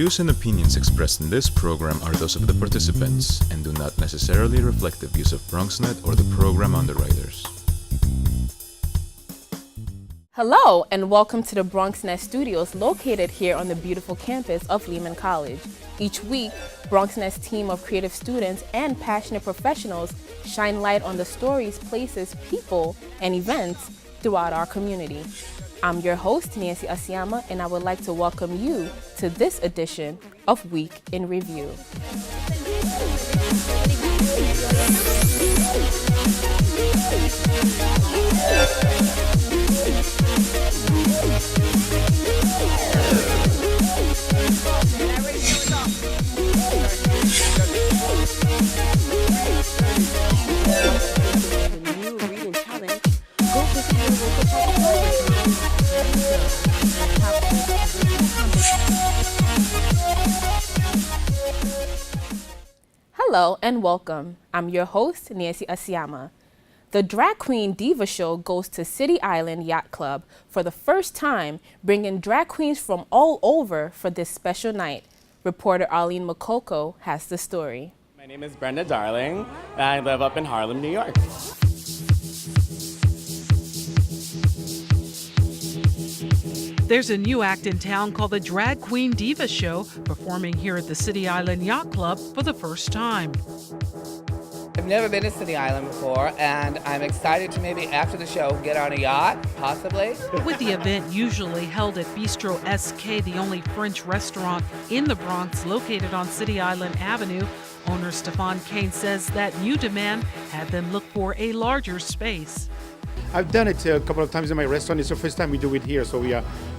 views and opinions expressed in this program are those of the participants and do not necessarily reflect the views of BronxNet or the program underwriters. Hello, and welcome to the BronxNet studios located here on the beautiful campus of Lehman College. Each week, BronxNet's team of creative students and passionate professionals shine light on the stories, places, people, and events throughout our community. I'm your host, Nancy Asiama, and I would like to welcome you to this edition of Week in Review. Hello and welcome. I'm your host, Nancy Asiama. The drag queen Diva show goes to City Island Yacht Club for the first time, bringing drag queens from all over for this special night. Reporter Arlene Makoko has the story. My name is Brenda Darling, and I live up in Harlem, New York. There's a new act in town called the Drag Queen Diva Show, performing here at the City Island Yacht Club for the first time. I've never been to City Island before, and I'm excited to maybe after the show get on a yacht, possibly. With the event usually held at Bistro SK, the only French restaurant in the Bronx located on City Island Avenue, owner Stefan Kane says that new demand had them look for a larger space. I've done it a couple of times in my restaurant. It's the first time we do it here. So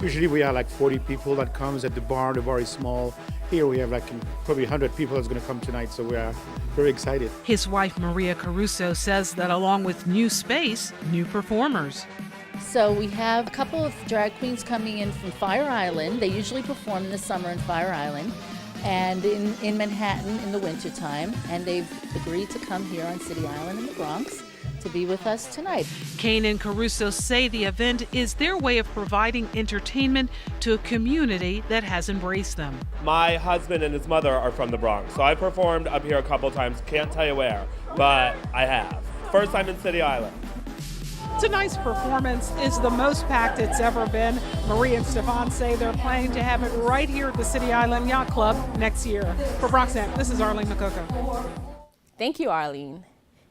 usually we are like 40 people that comes at the bar. The bar is small. Here we have like probably 100 people that's going to come tonight. So we are very excited. His wife, Maria Caruso, says that along with new space, new performers. So we have a couple of drag queens coming in from Fire Island. They usually perform in the summer in Fire Island and in Manhattan in the wintertime. And they've agreed to come here on City Island in the Bronx to be with us tonight. Kane and Caruso say the event is their way of providing entertainment to a community that has embraced them. My husband and his mother are from the Bronx, so I performed up here a couple times. Can't tell you where, but I have. First time in City Island. Tonight's performance is the most packed it's ever been. Marie and Stefan say they're planning to have it right here at the City Island Yacht Club next year. For BronxNet, this is Arlene Makoko. Thank you, Arlene.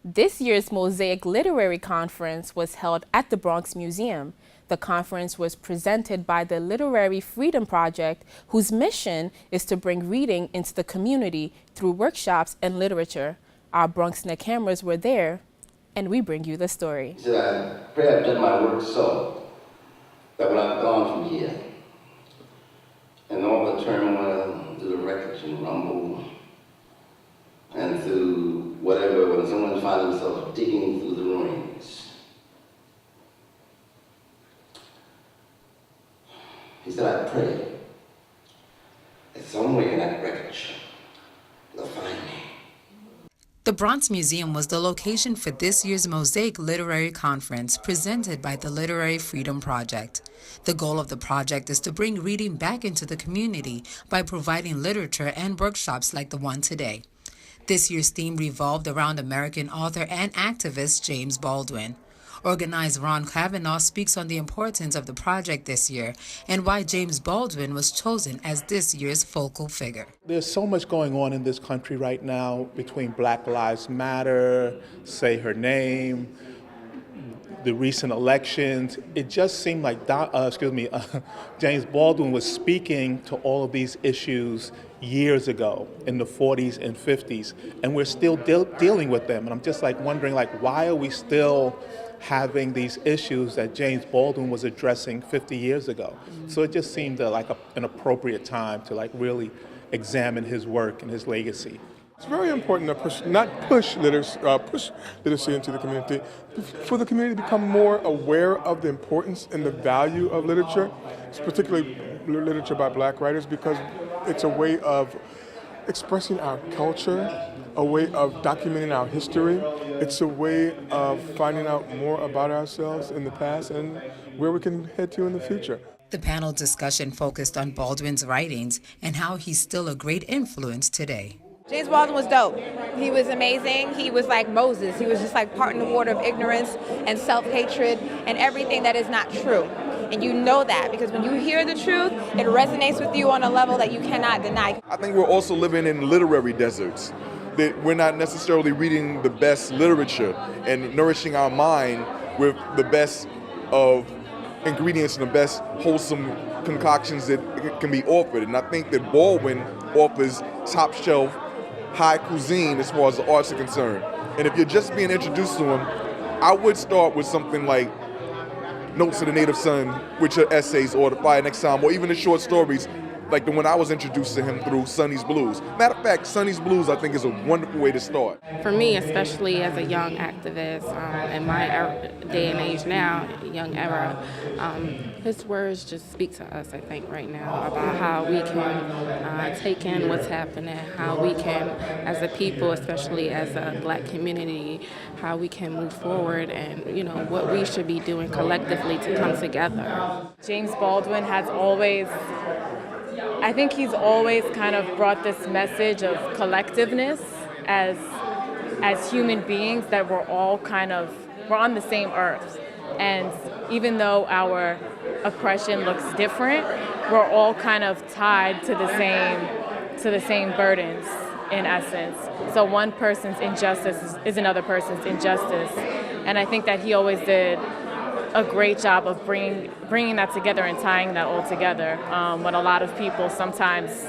This year's Mosaic Literary Conference was held at the Bronx Museum. The conference was presented by the Literary Freedom Project, whose mission is to bring reading into the community through workshops and literature. Our BronxNet cameras were there, and we bring you the story. He said, I pray I've done my work so that when I've gone from here, and all the turmoil, through the wreckage and rumble, and through whatever, when someone finds themselves digging through the ruins. He said, I pray that somewhere in that wreckage, they'll find me. The Bronx Museum was the location for this year's Mosaic Literary Conference presented by the Literary Freedom Project. The goal of the project is to bring reading back into the community by providing literature and workshops like the one today. This year's theme revolved around American author and activist James Baldwin. Organizer Ron Kavanaugh speaks on the importance of the project this year and why James Baldwin was chosen as this year's focal figure. There's so much going on in this country right now between Black Lives Matter, Say Her Name, the recent elections. It just seemed like James Baldwin was speaking to all of these issues years ago in the 40s and 50s, and we're still dealing with them. And I'm just wondering why are we still having these issues that James Baldwin was addressing 50 years ago? So it just seemed like an appropriate time to really examine his work and his legacy. It's very important to push literacy into the community, for the community to become more aware of the importance and the value of literature, particularly literature by Black writers, because it's a way of expressing our culture, a way of documenting our history. It's a way of finding out more about ourselves in the past and where we can head to in the future. The panel discussion focused on Baldwin's writings and how he's still a great influence today. James Baldwin was dope. He was amazing. He was like Moses. He was just like parting the water of ignorance and self-hatred and everything that is not true. And you know that because when you hear the truth, it resonates with you on a level that you cannot deny. I think we're also living in literary deserts. That we're not necessarily reading the best literature and nourishing our mind with the best of ingredients and the best wholesome concoctions that can be offered. And I think that Baldwin offers top shelf, high cuisine as far as the arts are concerned. And if you're just being introduced to him, I would start with something like Notes of the Native Son, which are essays, or The Fire Next Time, or even the short stories, like the one I was introduced to him through Sonny's Blues. Matter of fact, Sonny's Blues I think is a wonderful way to start. For me, especially as a young activist, in my day and age now, young era, his words just speak to us, I think, right now about how we can take in what's happening, how we can, as a people, especially as a black community, how we can move forward and, you know, what we should be doing collectively to come together. James Baldwin has always, I think he's always kind of brought this message of collectiveness as human beings, that we're all we're on the same earth. And even though our oppression looks different, we're all kind of tied to the same burdens in essence. So one person's injustice is another person's injustice. And I think that he always did a great job of bringing that together and tying that all together when a lot of people sometimes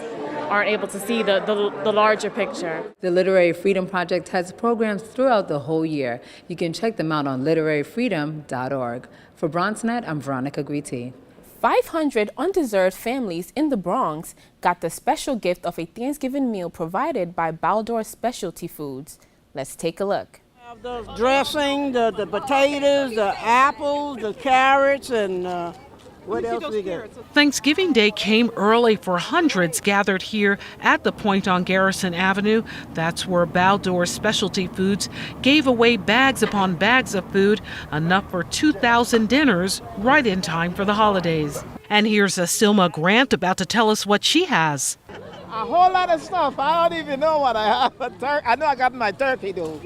aren't able to see the larger picture. The Literary Freedom Project has programs throughout the whole year. You can check them out on literaryfreedom.org. For BronxNet, I'm Veronica Guiti. 500 undeserved families in the Bronx got the special gift of a Thanksgiving meal provided by Baldor Specialty Foods. Let's take a look. The dressing, the potatoes, the apples, the carrots, and what else we get? Thanksgiving Day came early for hundreds gathered here at the point on Garrison Avenue. That's where Baldor Specialty Foods gave away bags upon bags of food, enough for 2,000 dinners, right in time for the holidays. And here's Asilma Grant about to tell us what she has. A whole lot of stuff. I don't even know what I have. I know I got my turkey, though.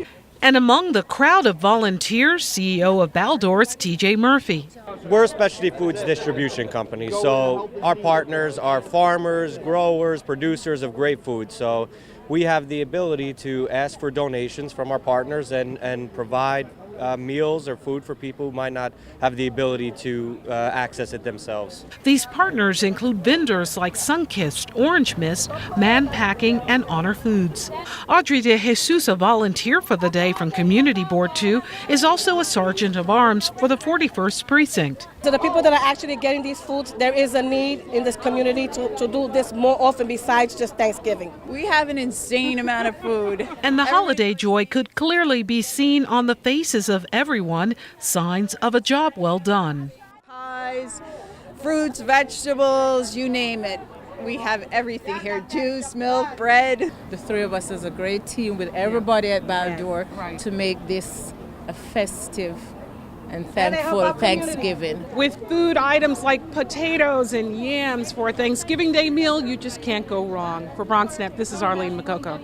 And among the crowd of volunteers, CEO of Baldor's TJ Murphy. We're a specialty foods distribution company, so our partners are farmers, growers, producers of great food. So we have the ability to ask for donations from our partners and provide meals or food for people who might not have the ability to access it themselves. These partners include vendors like Sunkist, Orange Mist, Man Packing, and Honor Foods. Audrey De Jesus, a volunteer for the day from Community Board 2, is also a sergeant of arms for the 41st Precinct. To the people that are actually getting these foods, there is a need in this community to do this more often besides just Thanksgiving. We have an insane amount of food. And the holiday joy could clearly be seen on the faces of everyone, signs of a job well done. Pies, fruits, vegetables, you name it. We have everything here, juice, milk, bread. The three of us is a great team with everybody at Baldor to make this a festive and thankful Thanksgiving. With food items like potatoes and yams for a Thanksgiving Day meal, you just can't go wrong. For BronxNet, this is Arlene Makoko.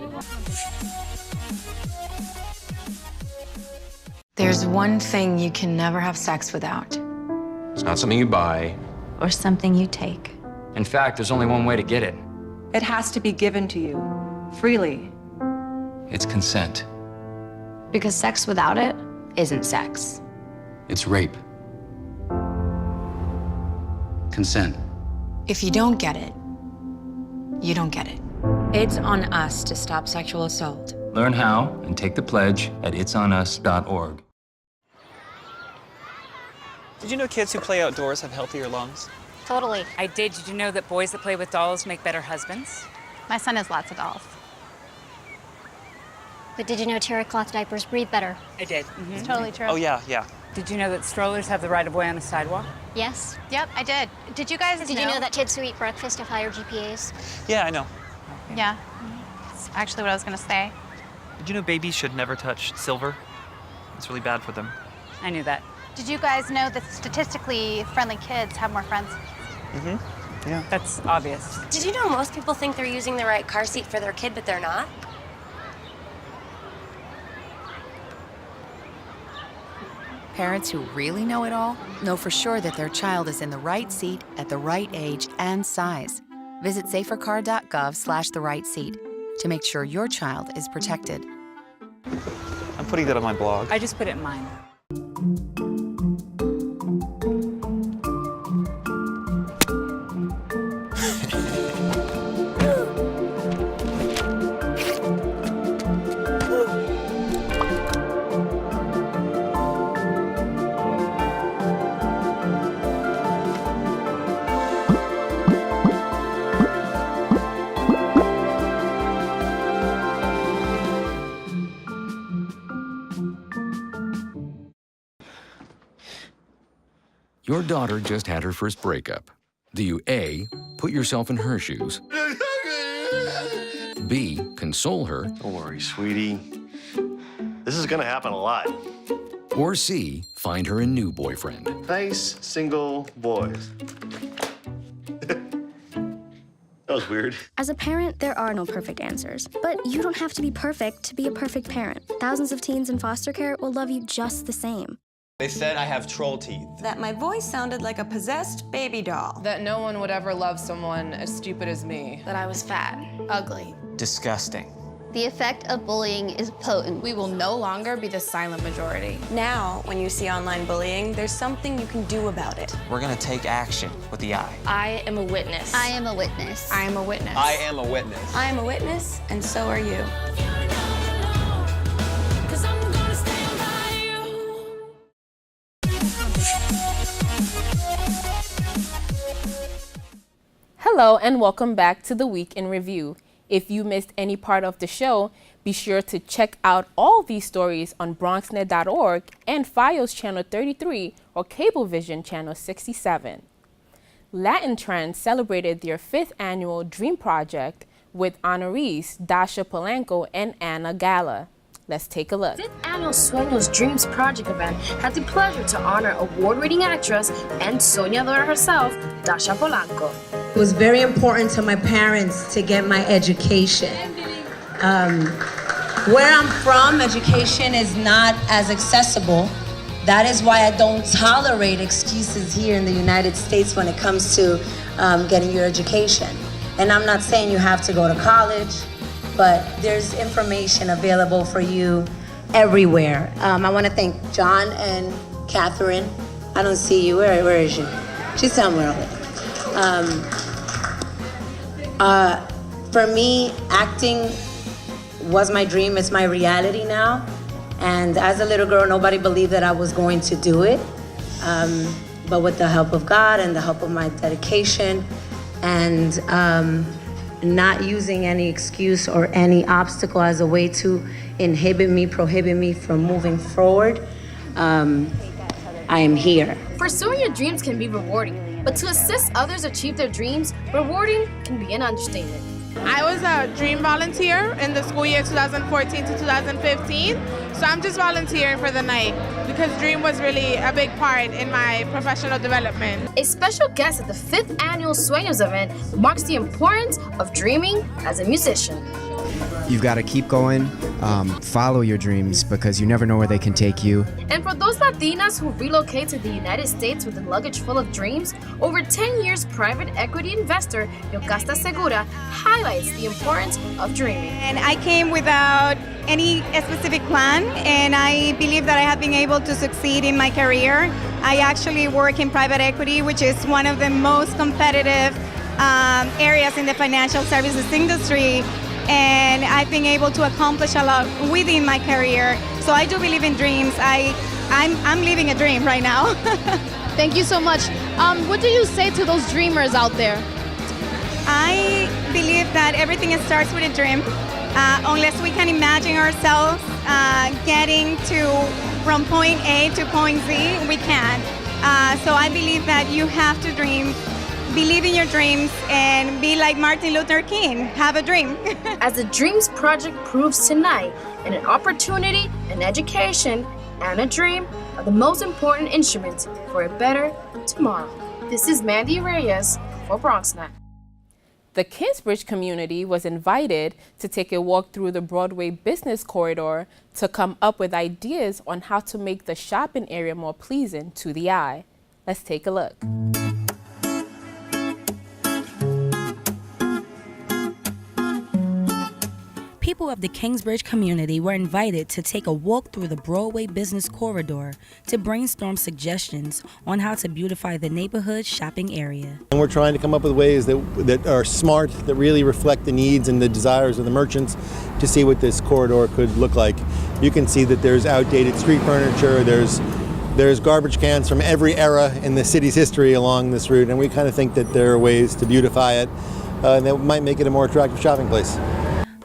There's one thing you can never have sex without. It's not something you buy. Or something you take. In fact, there's only one way to get it. It has to be given to you, freely. It's consent. Because sex without it isn't sex. It's rape. Consent. If you don't get it, you don't get it. It's on us to stop sexual assault. Learn how and take the pledge at itsonus.org. Did you know kids who play outdoors have healthier lungs? Totally. I did. Did you know that boys that play with dolls make better husbands? My son has lots of dolls. But did you know terry-cloth diapers breathe better? I did. Mm-hmm. It's totally true. Oh, yeah. Did you know that strollers have the right of way on the sidewalk? Yes. Yep, I did. Did you guys Did you know that kids who eat breakfast have higher GPAs? Yeah, I know. Yeah. That's actually what I was going to say. Did you know babies should never touch silver? It's really bad for them. I knew that. Did you guys know that statistically friendly kids have more friends? Yeah. That's obvious. Did you know most people think they're using the right car seat for their kid, but they're not? Parents who really know it all know for sure that their child is in the right seat at the right age and size. Visit safercar.gov/the right seat to make sure your child is protected. I'm putting that on my blog. I just put it in mine. Your daughter just had her first breakup. Do you A, put yourself in her shoes? B, console her? Don't worry, sweetie. This is gonna happen a lot. Or C, find her a new boyfriend? Nice, single boys. That was weird. As a parent, there are no perfect answers. But you don't have to be perfect to be a perfect parent. Thousands of teens in foster care will love you just the same. They said I have troll teeth. That my voice sounded like a possessed baby doll. That no one would ever love someone as stupid as me. That I was fat, ugly. Disgusting. The effect of bullying is potent. We will no longer be the silent majority. Now, when you see online bullying, there's something you can do about it. We're gonna take action with the I. I am a witness. I am a witness. I am a witness. I am a witness. I am a witness, and so are you. Hello and welcome back to the Week in Review. If you missed any part of the show, be sure to check out all these stories on BronxNet.org and FiOS Channel 33 or Cablevision Channel 67. Latin Trends celebrated their 5th annual Dream Project with honorees Dasha Polanco and Anna Gala. Let's take a look. 5th annual Sueños Dreams Project event had the pleasure to honor award-winning actress and soñadora herself, Dasha Polanco. It was very important to my parents to get my education. Where I'm from, education is not as accessible. That is why I don't tolerate excuses here in the United States when it comes to getting your education. And I'm not saying you have to go to college, but there's information available for you everywhere. I want to thank John and Catherine. I don't see you. Where is she? She's somewhere over there. For me, acting was my dream. It's my reality now. And as a little girl, nobody believed that I was going to do it. But with the help of God and the help of my dedication and not using any excuse or any obstacle as a way to prohibit me from moving forward, I am here. Pursuing your dreams can be rewarding, but to assist others achieve their dreams, rewarding can be an understatement. I was a dream volunteer in the school year 2014 to 2015, so I'm just volunteering for the night because dream was really a big part in my professional development. A special guest at the 5th annual Sueños event marks the importance of dreaming as a musician. You've got to keep going, follow your dreams because you never know where they can take you. And for those Latinas who relocate to the United States with a luggage full of dreams, over 10 years private equity investor Yocasta Segura highlights the importance of dreaming. And I came without any specific plan, and I believe that I have been able to succeed in my career. I actually work in private equity, which is one of the most competitive areas in the financial services industry. And I've been able to accomplish a lot within my career. So I do believe in dreams. I'm living a dream right now. Thank you so much. What do you say to those dreamers out there? I believe that everything starts with a dream. Unless we can imagine ourselves getting from point A to point Z, we can't. So I believe that you have to dream. Believe in your dreams and be like Martin Luther King. Have a dream. As the Dreams Project proves tonight, and an opportunity, an education, and a dream are the most important instruments for a better tomorrow. This is Mandy Reyes for BronxNet. The Kingsbridge community was invited to take a walk through the Broadway business corridor to come up with ideas on how to make the shopping area more pleasing to the eye. Let's take a look. People of the Kingsbridge community were invited to take a walk through the Broadway business corridor to brainstorm suggestions on how to beautify the neighborhood shopping area. And we're trying to come up with ways that are smart, that really reflect the needs and the desires of the merchants to see what this corridor could look like. You can see that there's outdated street furniture, there's garbage cans from every era in the city's history along this route, and we kind of think that there are ways to beautify it that might make it a more attractive shopping place.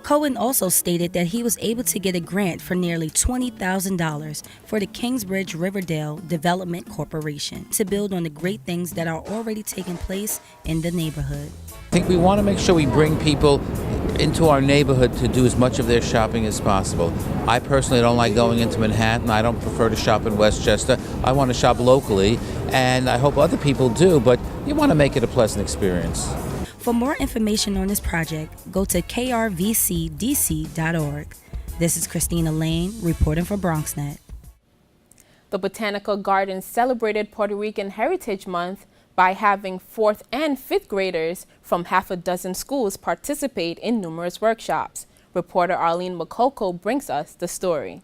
Cohen also stated that he was able to get a grant for nearly $20,000 for the Kingsbridge Riverdale Development Corporation to build on the great things that are already taking place in the neighborhood. I think we want to make sure we bring people into our neighborhood to do as much of their shopping as possible. I personally don't like going into Manhattan. I don't prefer to shop in Westchester. I want to shop locally, and I hope other people do, but you want to make it a pleasant experience. For more information on this project, go to krvcdc.org. This is Christina Lane reporting for BronxNet. The Botanical Gardens celebrated Puerto Rican Heritage Month by having 4th and 5th graders from half a dozen schools participate in numerous workshops. Reporter Arlene Makoko brings us the story.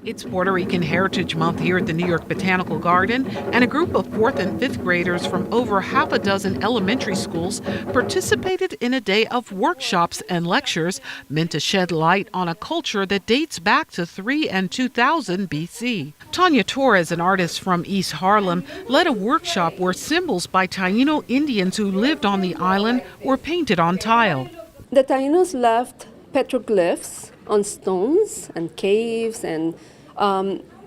It's Puerto Rican Heritage Month here at the New York Botanical Garden, and a group of 4th and 5th graders from over half a dozen elementary schools participated in a day of workshops and lectures meant to shed light on a culture that dates back to 3 and 2000 BC. Tanya Torres, an artist from East Harlem, led a workshop where symbols by Taino Indians who lived on the island were painted on tile. The Tainos left petroglyphs on stones and caves, and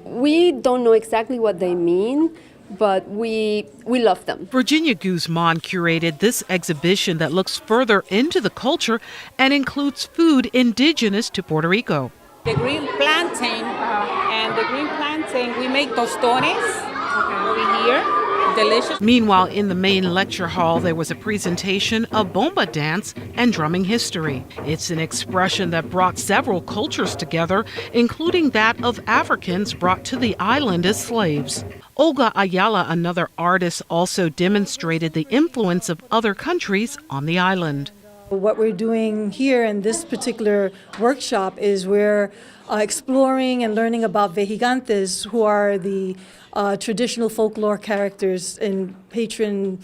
we don't know exactly what they mean, but we love them. Virginia Guzman curated this exhibition that looks further into the culture and includes food indigenous to Puerto Rico. The green plantain, we make tostones over here. Delicious. Meanwhile, in the main lecture hall, there was a presentation of bomba dance and drumming history. It's an expression that brought several cultures together, including that of Africans brought to the island as slaves. Olga Ayala, another artist, also demonstrated the influence of other countries on the island. What we're doing here in this particular workshop is we're exploring and learning about vejigantes, who are the traditional folklore characters in patron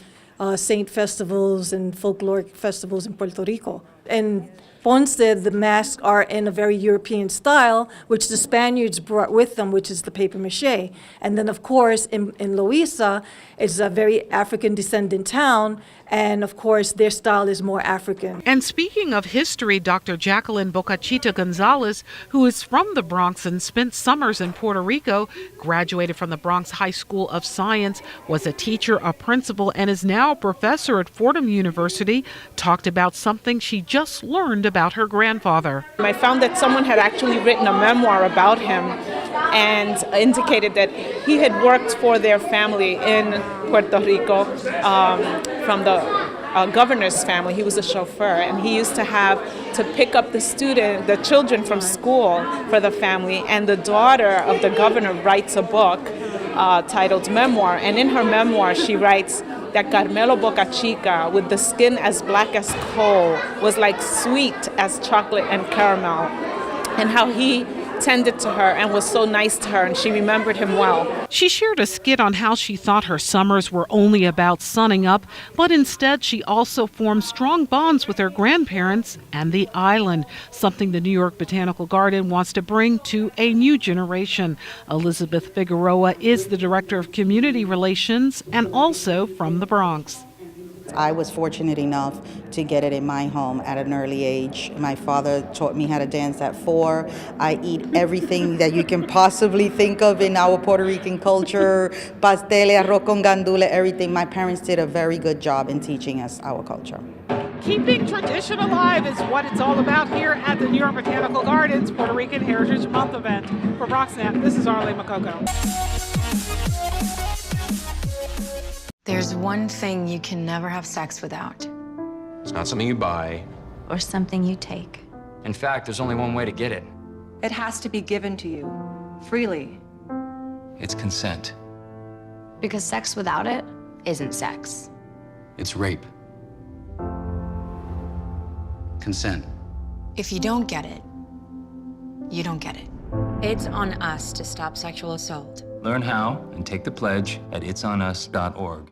saint festivals and folkloric festivals in Puerto Rico. In Ponce, the masks are in a very European style, which the Spaniards brought with them, which is the paper mache. And then, of course, in Loíza, it's a very African descendant town, and of course, their style is more African. And speaking of history, Dr. Jacqueline Bocachita Gonzalez, who is from the Bronx and spent summers in Puerto Rico, graduated from the Bronx High School of Science, was a teacher, a principal, and is now a professor at Fordham University, talked about something she just learned about her grandfather. I found that someone had actually written a memoir about him and indicated that he had worked for their family in Puerto Rico from the governor's family. He was a chauffeur, and he used to have to pick up the children from school for the family, and the daughter of the governor writes a book titled Memoir, and in her memoir she writes that Carmelo Bocachica, with the skin as black as coal, was like sweet as chocolate and caramel, and how he tended to her and was so nice to her, and she remembered him well. She shared a skit on how she thought her summers were only about sunning up, but instead she also formed strong bonds with her grandparents and the island, something the New York Botanical Garden wants to bring to a new generation. Elizabeth Figueroa is the Director of Community Relations and also from the Bronx. I was fortunate enough to get it in my home at an early age. My father taught me how to dance at 4. I eat everything that you can possibly think of in our Puerto Rican culture, pasteles, arroz con gandules, everything. My parents did a very good job in teaching us our culture. Keeping tradition alive is what it's all about here at the New York Botanical Gardens Puerto Rican Heritage Month event. For BronxNet, this is Arlene Makoko. There's one thing you can never have sex without. It's not something you buy. Or something you take. In fact, there's only one way to get it. It has to be given to you, freely. It's consent. Because sex without it isn't sex. It's rape. Consent. If you don't get it, you don't get it. It's on us to stop sexual assault. Learn how and take the pledge at itsonus.org.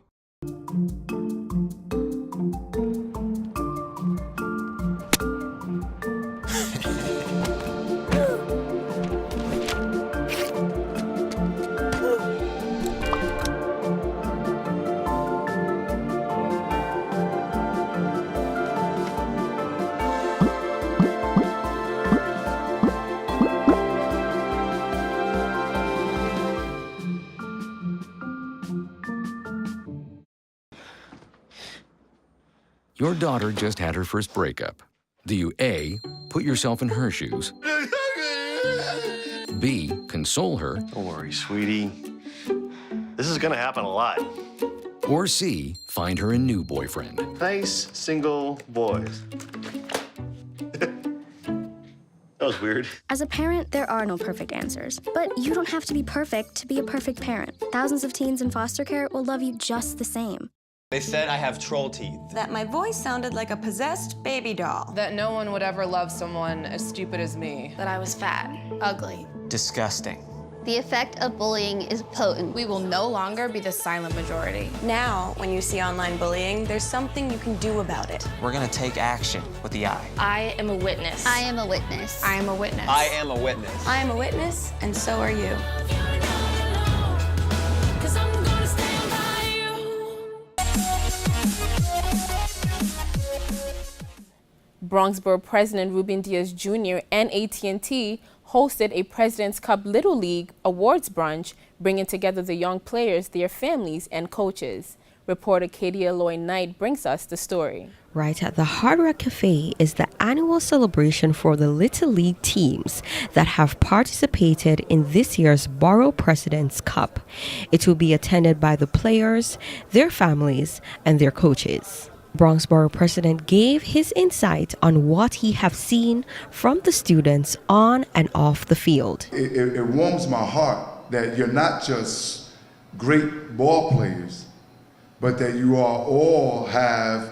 Your daughter just had her first breakup. Do you A, put yourself in her shoes? B, console her? Don't worry, sweetie. This is gonna happen a lot. Or C, find her a new boyfriend? Nice, single boys. That was weird. As a parent, there are no perfect answers. But you don't have to be perfect to be a perfect parent. Thousands of teens in foster care will love you just the same. They said I have troll teeth. That my voice sounded like a possessed baby doll. That no one would ever love someone as stupid as me. That I was fat, ugly. Disgusting. The effect of bullying is potent. We will no longer be the silent majority. Now, when you see online bullying, there's something you can do about it. We're gonna take action with the I. I am a witness. I am a witness. I am a witness. I am a witness. I am a witness, and so are you. Bronx Borough President Ruben Diaz Jr. and AT&T hosted a President's Cup Little League awards brunch, bringing together the young players, their families, and coaches. Reporter Katie Aloy Knight brings us the story. Right at the Hard Rock Cafe is the annual celebration for the Little League teams that have participated in this year's Borough President's Cup. It will be attended by the players, their families, and their coaches. Bronx Borough President gave his insight on what he have seen from the students on and off the field. It warms my heart that you're not just great ball players, but that you all have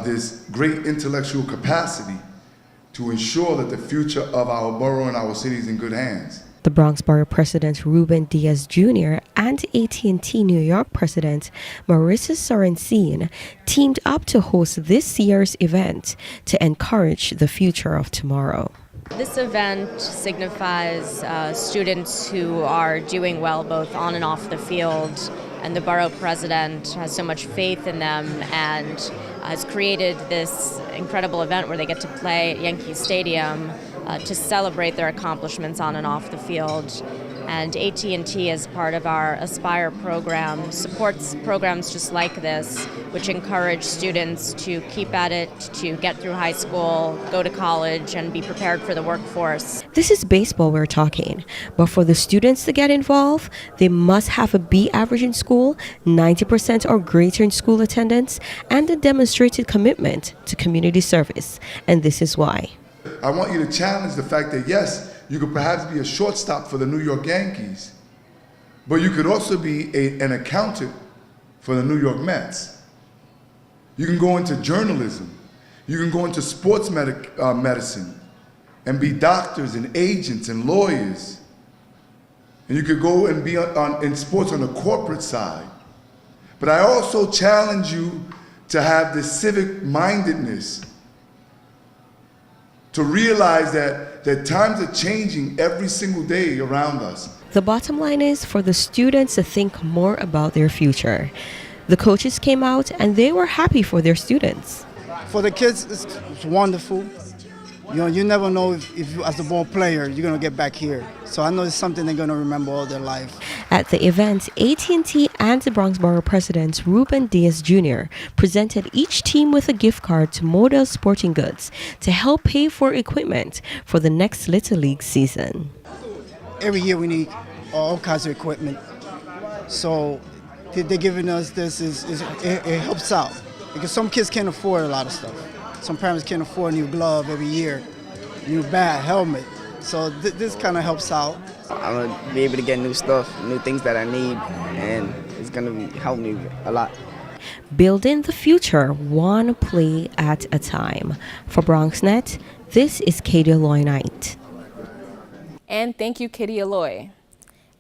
this great intellectual capacity to ensure that the future of our borough and our city is in good hands. The Bronx Borough President Ruben Diaz Jr. and AT&T New York President Marissa Sorensen teamed up to host this year's event to encourage the future of tomorrow. This event signifies students who are doing well both on and off the field, and the borough president has so much faith in them and has created this incredible event where they get to play at Yankee Stadium to celebrate their accomplishments on and off the field. And AT&T, as part of our Aspire program, supports programs just like this, which encourage students to keep at it, to get through high school, go to college, and be prepared for the workforce. This is baseball we're talking, but for the students to get involved, they must have a B average in school, 90% or greater in school attendance, and a demonstrated commitment to community service. And this is why. I want you to challenge the fact that yes, you could perhaps be a shortstop for the New York Yankees, but you could also be an accountant for the New York Mets. You can go into journalism. You can go into sports medicine and be doctors and agents and lawyers. And you could go and be in sports on the corporate side. But I also challenge you to have this civic mindedness, to realize that times are changing every single day around us. The bottom line is for the students to think more about their future. The coaches came out and they were happy for their students. For the kids, it's wonderful. You know, you never know if you, as a ball player, you're going to get back here. So I know it's something they're going to remember all their life. At the event, AT&T and the Bronx Borough President Ruben Diaz Jr. presented each team with a gift card to Model Sporting Goods to help pay for equipment for the next Little League season. Every year we need all kinds of equipment. So they're giving us this it helps out. Because some kids can't afford a lot of stuff. Some parents can't afford a new glove every year, new bat, helmet. So this kind of helps out. I'm going to be able to get new stuff, new things that I need, and it's going to help me a lot. Building the future one play at a time. For BronxNet, this is Katie Aloy Knight. And thank you, Katie Aloy.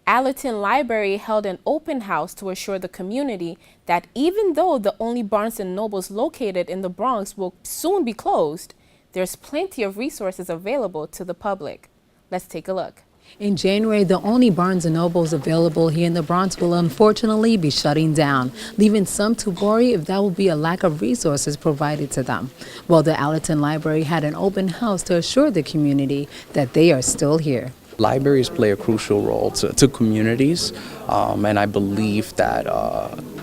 Allerton Library held an open house to assure the community that even though the only Barnes & Nobles located in the Bronx will soon be closed, there's plenty of resources available to the public. Let's take a look. In January, the only Barnes & Nobles available here in the Bronx will unfortunately be shutting down, leaving some to worry if that will be a lack of resources provided to them. Well, the Allerton Library had an open house to assure the community that they are still here. Libraries play a crucial role to communities, and I believe that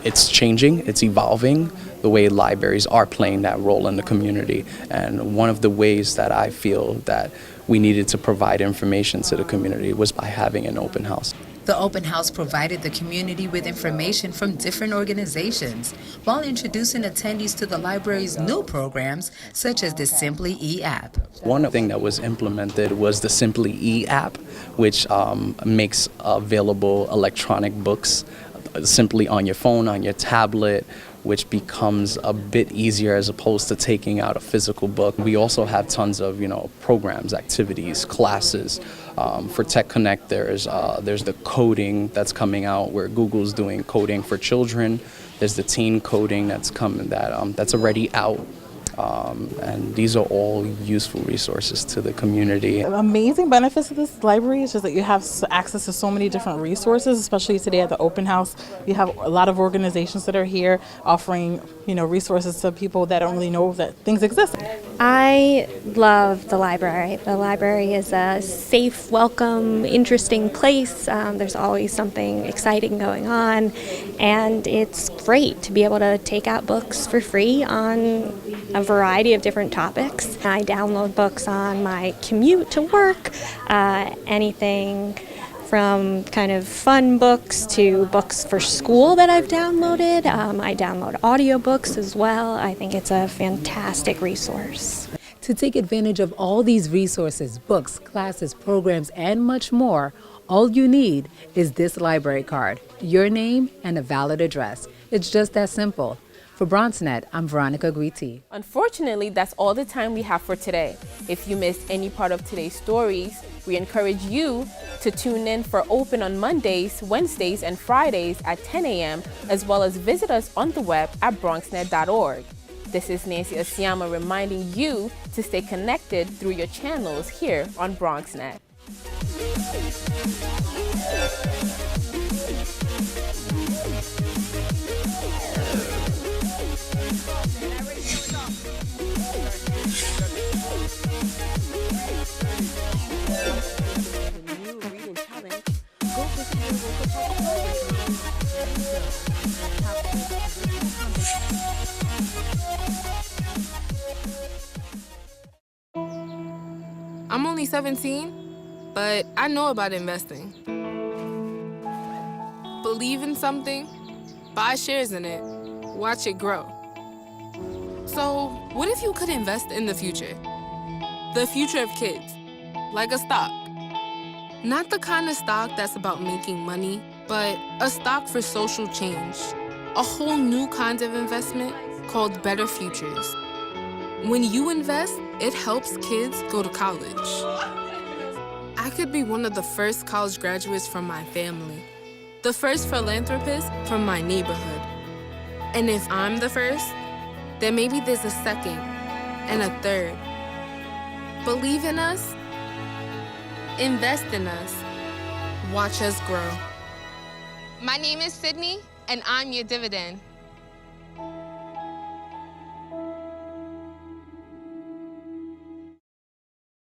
it's changing, it's evolving, the way libraries are playing that role in the community. And one of the ways that I feel that we needed to provide information to the community was by having an open house. The open house provided the community with information from different organizations while introducing attendees to the library's new programs, such as the Simply E app. One thing that was implemented was the Simply E app, which makes available electronic books simply on your phone, on your tablet, which becomes a bit easier as opposed to taking out a physical book. We also have tons of, programs, activities, classes. For Tech Connect, there's the coding that's coming out where Google's doing coding for children. There's the teen coding that's coming that's already out. And these are all useful resources to the community. Amazing benefits of this library is just that you have access to so many different resources, especially today at the open house. You have a lot of organizations that are here offering, resources to people that don't really know that things exist. I love the library. The library is a safe, welcome, interesting place. There's always something exciting going on, and it's great to be able to take out books for free on a variety of different topics. I download books on my commute to work, anything from kind of fun books to books for school that I've downloaded. I download audiobooks as well. I think it's a fantastic resource. To take advantage of all these resources, books, classes, programs, and much more, all you need is this library card, your name, and a valid address. It's just that simple. For BronxNet, I'm Veronica Guiti. Unfortunately, that's all the time we have for today. If you missed any part of today's stories, we encourage you to tune in for Open on Mondays, Wednesdays, and Fridays at 10 a.m., as well as visit us on the web at BronxNet.org. This is Nancy Asiama reminding you to stay connected through your channels here on BronxNet. I'm only 17, but I know about investing. Believe in something, buy shares in it, watch it grow. So, what if you could invest in the future? The future of kids, like a stock. Not the kind of stock that's about making money, but a stock for social change. A whole new kind of investment called Better Futures. When you invest, it helps kids go to college. I could be one of the first college graduates from my family, the first philanthropist from my neighborhood. And if I'm the first, then maybe there's a second and a third. Believe in us, invest in us, watch us grow. My name is Sydney, and I'm your dividend.